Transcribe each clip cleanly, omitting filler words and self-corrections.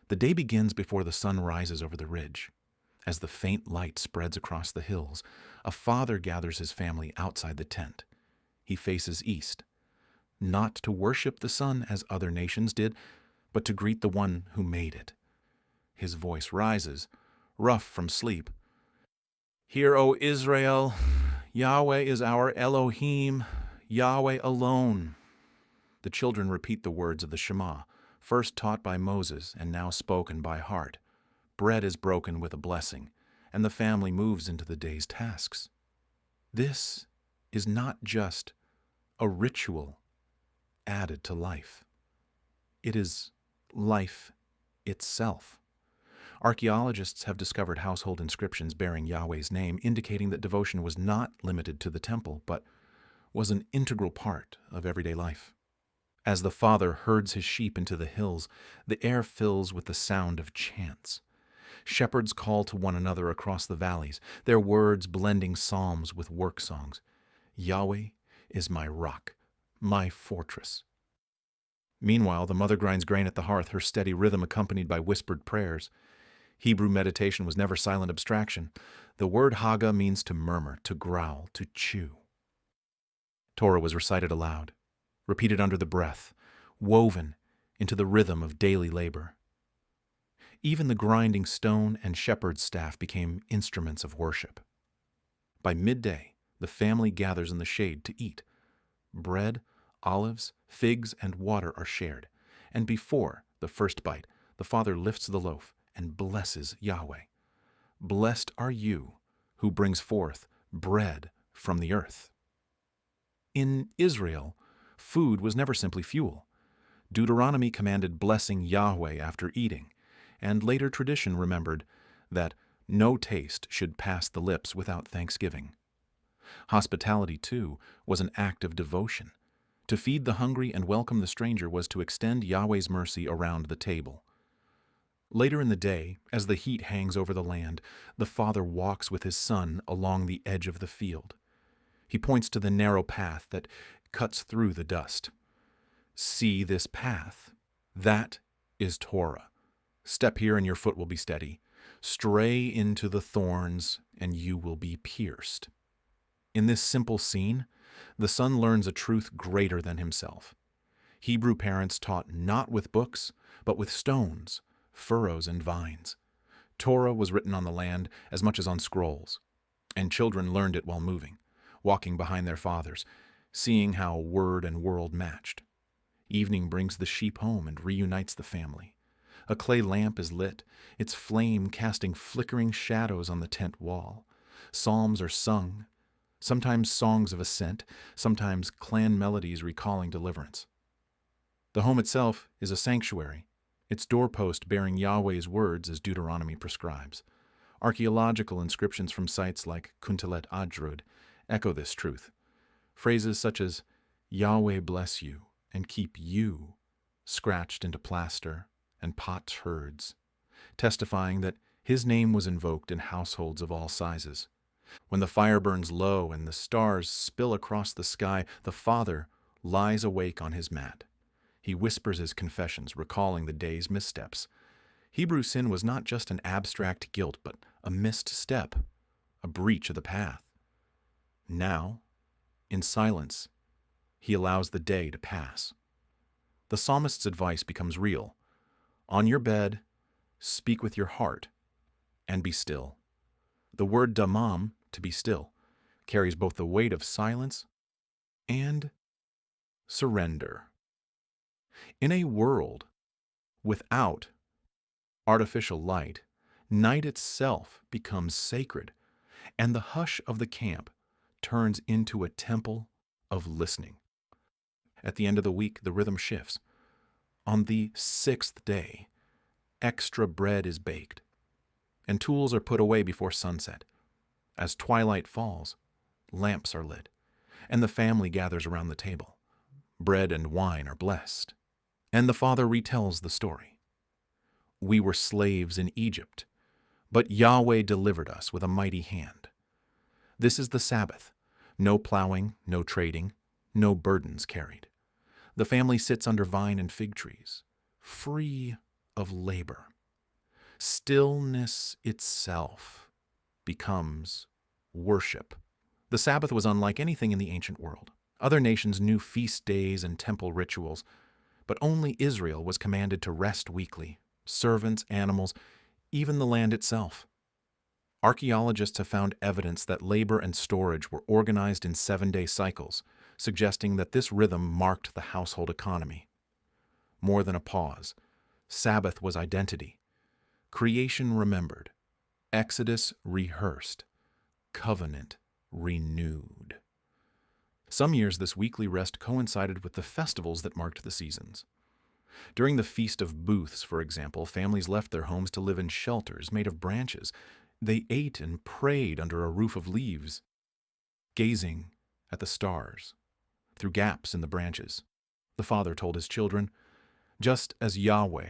The day begins before the sun rises over the ridge. As the faint light spreads across the hills, a father gathers his family outside the tent. He faces east, not to worship the sun as other nations did, but to greet the one who made it. His voice rises, rough from sleep. Hear, O Israel, Yahweh is our Elohim, Yahweh alone. The children repeat the words of the Shema, first taught by Moses and now spoken by heart. Bread is broken with a blessing, and the family moves into the day's tasks. This is not just a ritual added to life. It is life itself. Archaeologists have discovered household inscriptions bearing Yahweh's name, indicating that devotion was not limited to the temple, but was an integral part of everyday life. As the father herds his sheep into the hills, the air fills with the sound of chants. Shepherds call to one another across the valleys, their words blending psalms with work songs. Yahweh is my rock, my fortress. Meanwhile, the mother grinds grain at the hearth, her steady rhythm accompanied by whispered prayers. Hebrew meditation was never silent abstraction. The word Haggah means to murmur, to growl, to chew. Torah was recited aloud, repeated under the breath, woven into the rhythm of daily labor. Even the grinding stone and shepherd's staff became instruments of worship. By midday, the family gathers in the shade to eat. Bread, olives, figs, and water are shared, and before the first bite, the father lifts the loaf and blesses Yahweh. Blessed are you who brings forth bread from the earth. In Israel, food was never simply fuel. Deuteronomy commanded blessing Yahweh after eating, and later tradition remembered that no taste should pass the lips without thanksgiving. Hospitality, too, was an act of devotion. To feed the hungry and welcome the stranger was to extend Yahweh's mercy around the table. Later in the day, as the heat hangs over the land, the father walks with his son along the edge of the field. He points to the narrow path that cuts through the dust. See this path. That is Torah. Step here and your foot will be steady. Stray into the thorns and you will be pierced. In this simple scene, the son learns a truth greater than himself. Hebrew parents taught not with books, but with stones, furrows, and vines. Torah was written on the land as much as on scrolls, and children learned it while moving, walking behind their fathers, seeing how word and world matched. Evening brings the sheep home and reunites the family. A clay lamp is lit, its flame casting flickering shadows on the tent wall. Psalms are sung, sometimes songs of ascent, sometimes clan melodies recalling deliverance. The home itself is a sanctuary, its doorpost bearing Yahweh's words as Deuteronomy prescribes. Archaeological inscriptions from sites like Kuntalet Ajrud echo this truth. Phrases such as, Yahweh bless you and keep you, scratched into plaster and potsherds, testifying that his name was invoked in households of all sizes. When the fire burns low and the stars spill across the sky, the father lies awake on his mat. He whispers his confessions, recalling the day's missteps. Hebrew sin was not just an abstract guilt, but a missed step, a breach of the path. Now, in silence, he allows the day to pass. The psalmist's advice becomes real. On your bed, speak with your heart, and be still. The word damam, to be still, carries both the weight of silence and surrender. In a world without artificial light, night itself becomes sacred, and the hush of the camp turns into a temple of listening. At the end of the week, the rhythm shifts. On the sixth day, extra bread is baked, and tools are put away before sunset. As twilight falls, lamps are lit, and the family gathers around the table. Bread and wine are blessed, and the father retells the story. We were slaves in Egypt, but Yahweh delivered us with a mighty hand. This is the Sabbath. No plowing, no trading, no burdens carried. The family sits under vine and fig trees, free of labor. Stillness itself becomes worship. The Sabbath was unlike anything in the ancient world. Other nations knew feast days and temple rituals, but only Israel was commanded to rest weekly. Servants, animals, even the land itself. Archaeologists have found evidence that labor and storage were organized in 7-day cycles, suggesting that this rhythm marked the household economy. More than a pause, Sabbath was identity. Creation remembered, Exodus rehearsed, covenant renewed. Some years this weekly rest coincided with the festivals that marked the seasons. During the Feast of Booths, for example, families left their homes to live in shelters made of branches. They ate and prayed under a roof of leaves, gazing at the stars through gaps in the branches. The father told his children, just as Yahweh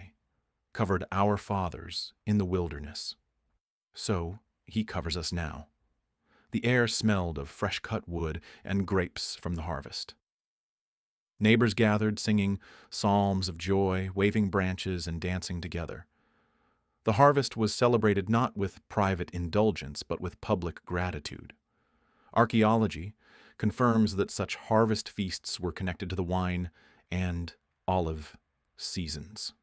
covered our fathers in the wilderness, so he covers us now. The air smelled of fresh-cut wood and grapes from the harvest. Neighbors gathered, singing psalms of joy, waving branches and dancing together. The harvest was celebrated not with private indulgence, but with public gratitude. Archaeology confirms that such harvest feasts were connected to the wine and olive seasons.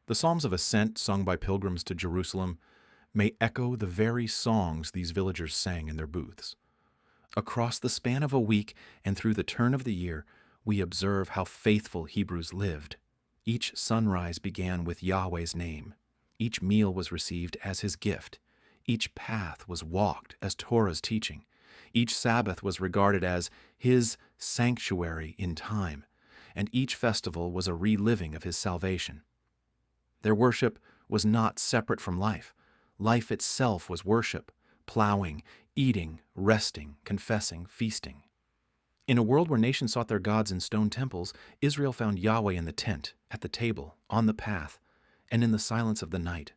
The Psalms of Ascent, sung by pilgrims to Jerusalem, may echo the very songs these villagers sang in their booths. Across the span of a week and through the turn of the year, we observe how faithful Hebrews lived. Each sunrise began with Yahweh's name. Each meal was received as his gift. Each path was walked as Torah's teaching. Each Sabbath was regarded as his sanctuary in time, and each festival was a reliving of his salvation. Their worship was not separate from life. Life itself was worship, plowing, eating, resting, confessing, feasting. In a world where nations sought their gods in stone temples, Israel found Yahweh in the tent, at the table, on the path, and in the silence of the night.